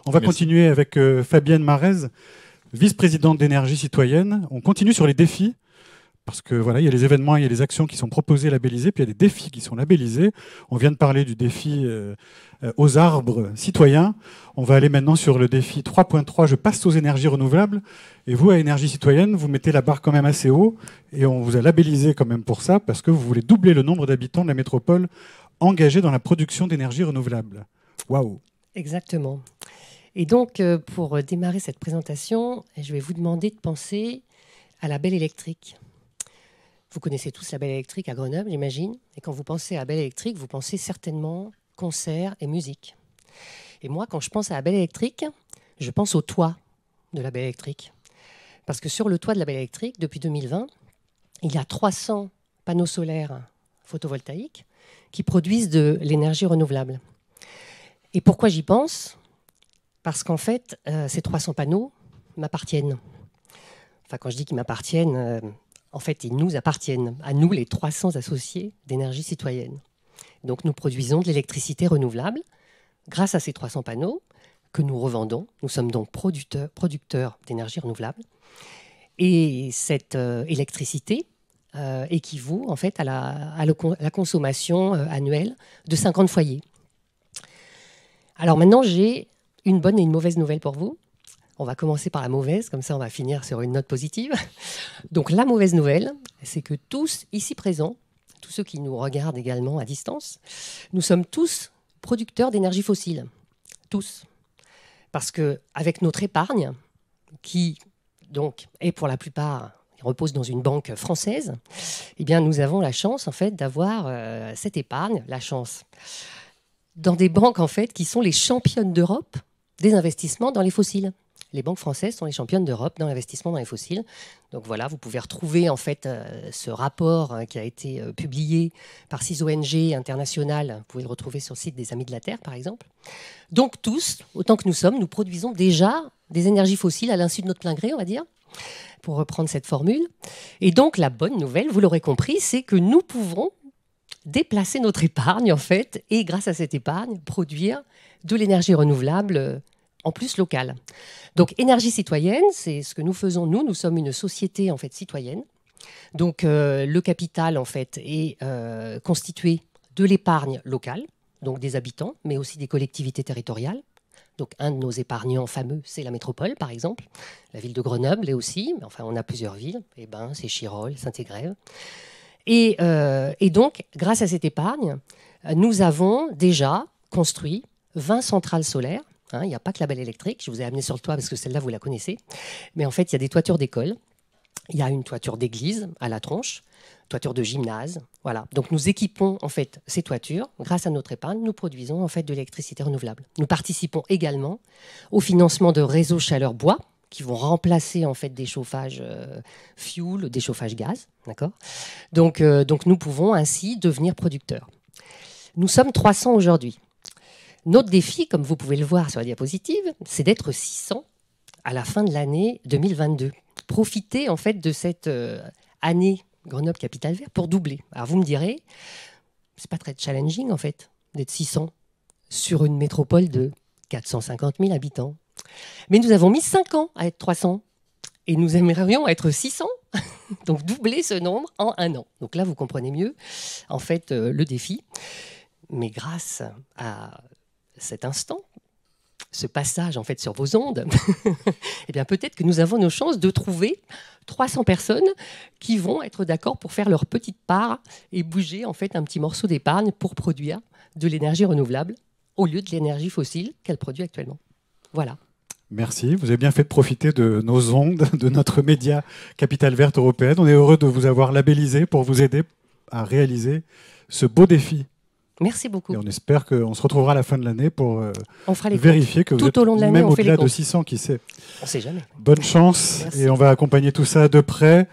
On va Merci. continuer avec Fabienne Marez, vice-présidente d'énergie citoyenne. On continue sur les défis, parce que voilà, il y a les événements, il y a les actions qui sont proposées, labellisées, puis il y a des défis qui sont labellisés. On vient de parler du défi aux arbres citoyens. On va aller maintenant sur le défi 3.3, je passe aux énergies renouvelables. Et vous, à Énergie citoyenne, vous mettez la barre quand même assez haut, et on vous a labellisé quand même pour ça, parce que vous voulez doubler le nombre d'habitants de la métropole engagés dans la production d'énergie renouvelable. Waouh! Exactement. Et donc, pour démarrer cette présentation, je vais vous demander de penser à la belle électrique. Vous connaissez tous la belle électrique à Grenoble, j'imagine. Et quand vous pensez à la belle électrique, vous pensez certainement concert et musique. Et moi, quand je pense à la belle électrique, je pense au toit de la belle électrique. Parce que sur le toit de la belle électrique, depuis 2020, il y a 300 panneaux solaires photovoltaïques qui produisent de l'énergie renouvelable. Et pourquoi j'y pense ? Parce qu'en fait, ces 300 panneaux m'appartiennent. Enfin, quand je dis qu'ils m'appartiennent, en fait, ils nous appartiennent, à nous, les 300 associés d'énergie citoyenne. Donc, nous produisons de l'électricité renouvelable grâce à ces 300 panneaux que nous revendons. Nous sommes donc producteurs d'énergie renouvelable. Et cette électricité équivaut en fait à la consommation annuelle de 50 foyers. Alors maintenant, j'ai une bonne et une mauvaise nouvelle pour vous. On va commencer par la mauvaise, comme ça on va finir sur une note positive. Donc la mauvaise nouvelle, c'est que tous ici présents, tous ceux qui nous regardent également à distance, nous sommes tous producteurs d'énergie fossile. Tous. Parce qu'avec notre épargne, qui donc est pour la plupart repose dans une banque française, eh bien nous avons la chance en fait d'avoir cette épargne, la chance, dans des banques en fait qui sont les championnes d'Europe des investissements dans les fossiles. Les banques françaises sont les championnes d'Europe dans l'investissement dans les fossiles. Donc voilà, vous pouvez retrouver en fait ce rapport qui a été publié par 6 ONG internationales. Vous pouvez le retrouver sur le site des Amis de la Terre, par exemple. Donc tous, autant que nous sommes, nous produisons déjà des énergies fossiles à l'insu de notre plein gré, on va dire, pour reprendre cette formule. Et donc la bonne nouvelle, vous l'aurez compris, c'est que nous pouvons déplacer notre épargne en fait, et grâce à cette épargne, produire de l'énergie renouvelable en plus locale. Donc énergie citoyenne, c'est ce que nous faisons. Nous sommes une société en fait citoyenne. Donc le capital en fait est constitué de l'épargne locale, donc des habitants, mais aussi des collectivités territoriales. Donc un de nos épargnants fameux, c'est la métropole par exemple, la ville de Grenoble est aussi, mais enfin on a plusieurs villes, c'est Chirolles, Saint-Égrève. Et donc grâce à cette épargne, nous avons déjà construit 20 centrales solaires. Il n'y a pas que la belle électrique, je vous ai amené sur le toit parce que celle-là, vous la connaissez. Mais en fait, il y a des toitures d'école, il y a une toiture d'église à la tronche, toiture de gymnase. Voilà. Donc nous équipons en fait ces toitures. Grâce à notre épargne, nous produisons en fait de l'électricité renouvelable. Nous participons également au financement de réseaux chaleur bois qui vont remplacer en fait des chauffages fuel, des chauffages gaz. D'accord ? Donc nous pouvons ainsi devenir producteurs. Nous sommes 300 aujourd'hui. Notre défi, comme vous pouvez le voir sur la diapositive, c'est d'être 600 à la fin de l'année 2022. Profiter en fait de cette année Grenoble Capitale Verte pour doubler. Alors vous me direz, c'est pas très challenging en fait d'être 600 sur une métropole de 450 000 habitants. Mais nous avons mis 5 ans à être 300 et nous aimerions être 600, donc doubler ce nombre en 1 an. Donc là, vous comprenez mieux en fait le défi. Mais grâce à cet instant, ce passage en fait sur vos ondes, eh bien peut-être que nous avons nos chances de trouver 300 personnes qui vont être d'accord pour faire leur petite part et bouger en fait un petit morceau d'épargne pour produire de l'énergie renouvelable au lieu de l'énergie fossile qu'elle produit actuellement. Voilà. Merci, vous avez bien fait de profiter de nos ondes, de notre média Capitale Verte Européenne. On est heureux de vous avoir labellisé pour vous aider à réaliser ce beau défi. Merci beaucoup. Et on espère qu'on se retrouvera à la fin de l'année pour on fera les vérifier que vous tout êtes au long de l'année, même on fait au-delà les de comptes. 600, qui sait. On ne sait jamais. Bonne chance. Merci. Et on va accompagner tout ça de près.